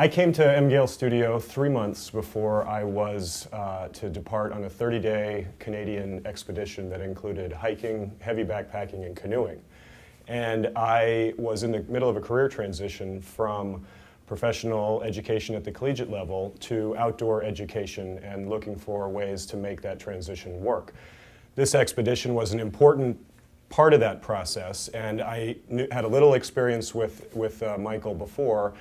I came to MGale Studio 3 months before I was to depart on a 30-day Canadian expedition that included hiking, heavy backpacking, and canoeing. And I was in the middle of a career transition from professional education at the collegiate level to outdoor education and looking for ways to make that transition work. This expedition was an important part of that process, and I had a little experience with Michael before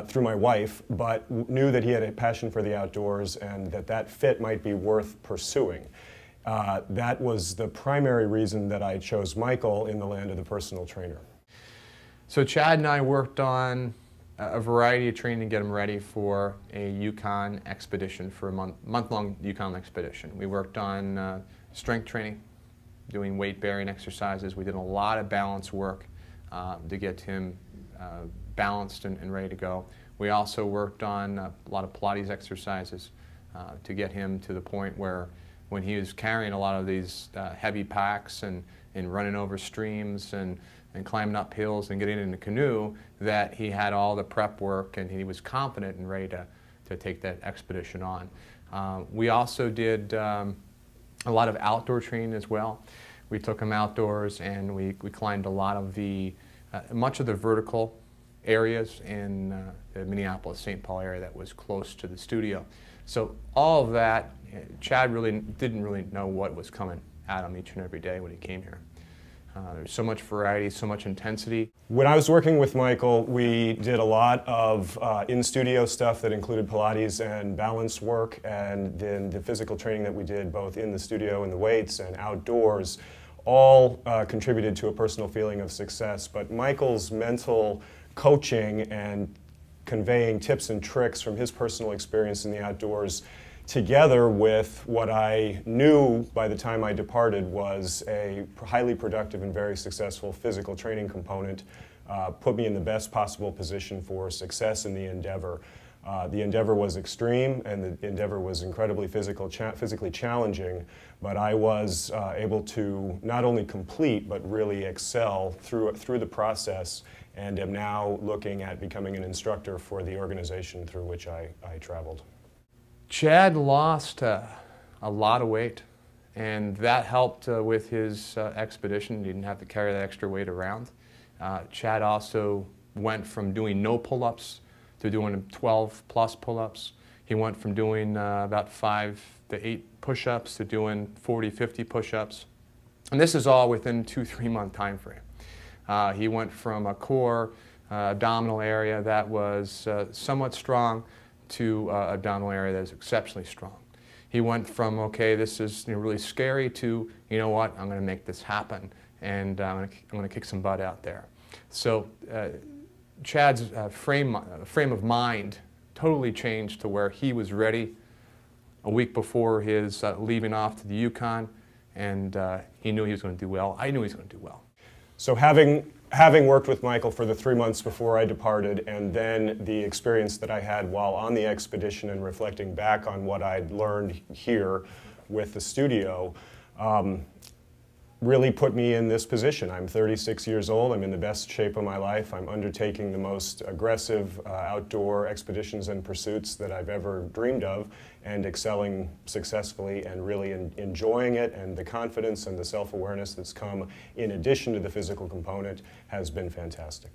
through my wife, but knew that he had a passion for the outdoors and that fit might be worth pursuing. That was the primary reason that I chose Michael in the land of the personal trainer. So Chad and I worked on a variety of training to get him ready for a Yukon expedition, for a month-long Yukon expedition. We worked on strength training, doing weight-bearing exercises. We did a lot of balance work to get him balanced and ready to go. We also worked on a lot of Pilates exercises to get him to the point where when he was carrying a lot of these heavy packs and running over streams and climbing up hills and getting in the canoe, that he had all the prep work and he was confident and ready to take that expedition on. We also did a lot of outdoor training as well. We took him outdoors and we climbed a lot of much of the vertical areas in the Minneapolis-St. Paul area that was close to the studio. So all of that, Chad didn't really know what was coming at him each and every day when he came here. There's so much variety, so much intensity. When I was working with Michael, we did a lot of in-studio stuff that included Pilates and balance work, and then the physical training that we did both in the studio and the weights and outdoors all contributed to a personal feeling of success. But Michael's mental coaching and conveying tips and tricks from his personal experience in the outdoors, together with what I knew by the time I departed was a highly productive and very successful physical training component, put me in the best possible position for success in the endeavor. The endeavor was extreme and the endeavor was incredibly physically challenging, but I was able to not only complete but really excel through the process, and am now looking at becoming an instructor for the organization through which I traveled. Chad lost a lot of weight, and that helped with his expedition. He didn't have to carry that extra weight around. Chad also went from doing no pull-ups to doing 12+ pull-ups. He went from doing about 5 to 8 push-ups to doing 40, 50 push-ups. And this is all within 2-3 month time frame. He went from a core abdominal area that was somewhat strong to abdominal area that is exceptionally strong. He went from, okay, this is really scary, to, you know what, I'm going to make this happen, and I'm going to kick some butt out there. So Chad's frame of mind totally changed to where he was ready a week before his leaving off to the Yukon, and he knew he was going to do well. I knew he was going to do well. So having worked with Michael for the 3 months before I departed, and then the experience that I had while on the expedition and reflecting back on what I'd learned here with the studio, really put me in this position. I'm 36 years old, I'm in the best shape of my life, I'm undertaking the most aggressive outdoor expeditions and pursuits that I've ever dreamed of, and excelling successfully and really enjoying it, and the confidence and the self-awareness that's come in addition to the physical component has been fantastic.